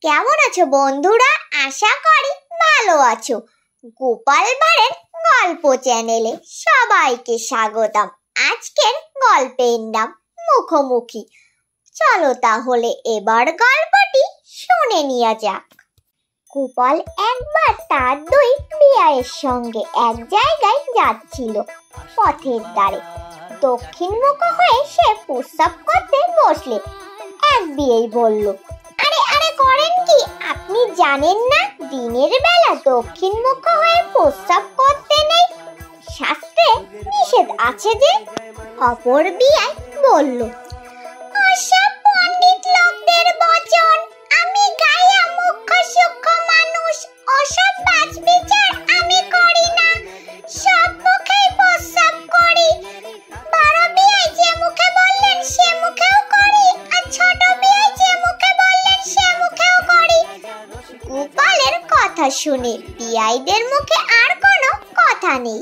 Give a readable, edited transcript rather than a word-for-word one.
কেমন আছো বন্ধুরা? আশা করি ভালো আছো। গোপাল ভাঁড়ের গল্প চ্যানেলে সবাইকে স্বাগতম। আজকের গল্পের নাম মুখোমুখি। চলো তাহলে এবার গল্পটি শুনে নেওয়া যাক। গোপাল একবার তার দুই বিয়ায়ের সঙ্গে এক জায়গায় যাচ্ছিল। পথের ধারে দক্ষিণমুখ হয়ে সে প্রস্রাব করতে বসলে এক বিয়েই বলল, আরে আরে করেন কি? আপনি জানেন না দিনের বেলা দক্ষিণমুখ হয়ে প্রস্রাব করতে নেই, শাস্ত্রে নিষেধ আছে যে। অপর বিয়াই বলল, ওসব পণ্ডিত লোকদের বচন, আমি গায়া মুখ্য সূক্ষ্ম মানুষ, ওসব বাজ বিচার আমি করি না, সব মুখেই প্রস্রাব করি। বড় বিয়াই যে মুখে বললেন সে মুখেও করি, আর ছোট বিয়াই যে মুখে বললেন সে মুখেও করি। গোপালের কথা শুনে বিয়াইদের মুখে আর কোনো কথা নেই।